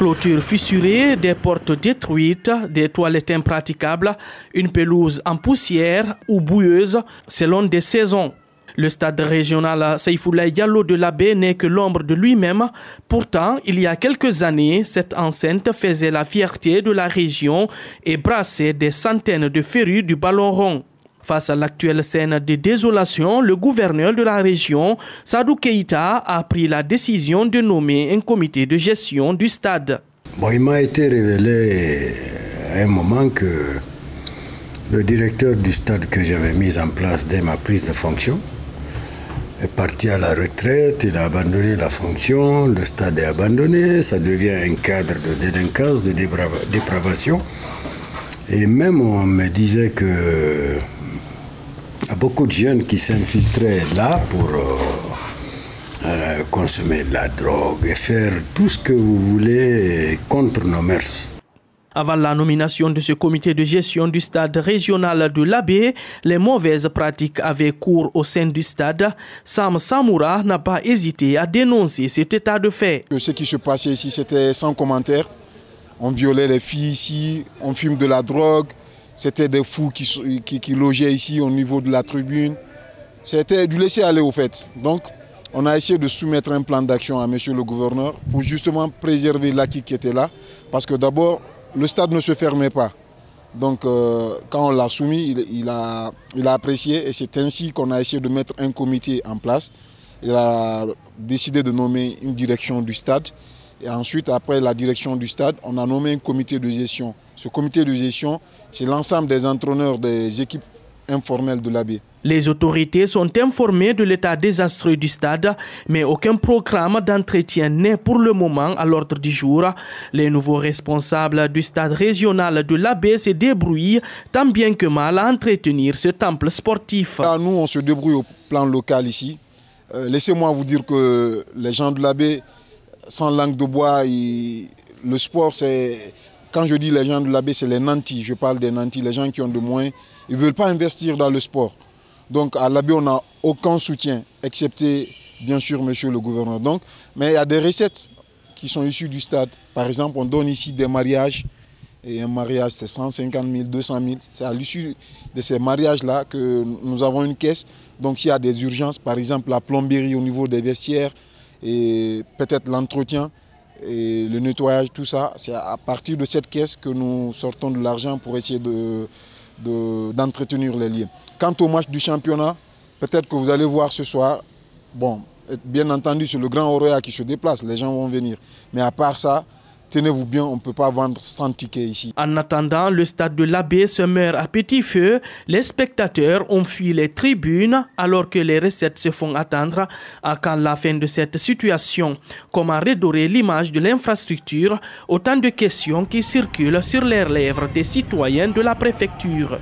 Clôtures fissurées, des portes détruites, des toilettes impraticables, une pelouse en poussière ou boueuse selon des saisons. Le stade régional Seyfoulaye Diallo de l'Abbé n'est que l'ombre de lui-même. Pourtant, il y a quelques années, cette enceinte faisait la fierté de la région et brassait des centaines de férus du ballon rond. Face à l'actuelle scène de désolation, le gouverneur de la région, Sadou Keïta, a pris la décision de nommer un comité de gestion du stade. Il m'a été révélé à un moment que le directeur du stade que j'avais mis en place dès ma prise de fonction est parti à la retraite, il a abandonné la fonction, le stade est abandonné, ça devient un cadre de délinquance, de dépravation. Et même on me disait que y a beaucoup de jeunes qui s'infiltraient là pour consommer de la drogue et faire tout ce que vous voulez contre nos mœurs. Avant la nomination de ce comité de gestion du stade régional de l'Abbé, les mauvaises pratiques avaient cours au sein du stade. Sam Samoura n'a pas hésité à dénoncer cet état de fait. Ce qui se passait ici, c'était sans commentaire. On violait les filles ici, on fume de la drogue. C'était des fous qui logeaient ici au niveau de la tribune. C'était du laisser aller au fait. Donc, on a essayé de soumettre un plan d'action à monsieur le gouverneur pour justement préserver l'acquis qui était là. Parce que d'abord, le stade ne se fermait pas. Donc, quand on l'a soumis, il a apprécié et c'est ainsi qu'on a essayé de mettre un comité en place. Il a décidé de nommer une direction du stade. Et ensuite, après la direction du stade, on a nommé un comité de gestion. Ce comité de gestion, c'est l'ensemble des entraîneurs des équipes informelles de l'Abbé. Les autorités sont informées de l'état désastreux du stade, mais aucun programme d'entretien n'est pour le moment à l'ordre du jour. Les nouveaux responsables du stade régional de l'Abbé se débrouillent tant bien que mal à entretenir ce temple sportif. Là, nous, on se débrouille au plan local ici. Laissez-moi vous dire que les gens de l'Abbé, sans langue de bois, le sport, c'est... Quand je dis les gens de l'Abbé, c'est les nantis. Je parle des nantis, les gens qui ont de moins. Ils ne veulent pas investir dans le sport. Donc à l'Abbé, on n'a aucun soutien, excepté bien sûr monsieur le gouverneur. Donc, mais il y a des recettes qui sont issues du stade. Par exemple, on donne ici des mariages. Et un mariage, c'est 150 000, 200 000. C'est à l'issue de ces mariages-là que nous avons une caisse. Donc s'il y a des urgences, par exemple la plomberie au niveau des vestiaires, et peut-être l'entretien et le nettoyage, tout ça, c'est à partir de cette caisse que nous sortons de l'argent pour essayer d'entretenir les liens. Quant au match du championnat, peut-être que vous allez voir ce soir, bon, bien entendu c'est le Grand Auréa qui se déplace, les gens vont venir. Mais à part ça, tenez-vous bien, on ne peut pas vendre 100 tickets ici. En attendant, le stade de l'Abbé se meurt à petit feu. Les spectateurs ont fui les tribunes alors que les recettes se font attendre. À quand la fin de cette situation? Comment redorer l'image de l'infrastructure? Autant de questions qui circulent sur les lèvres des citoyens de la préfecture.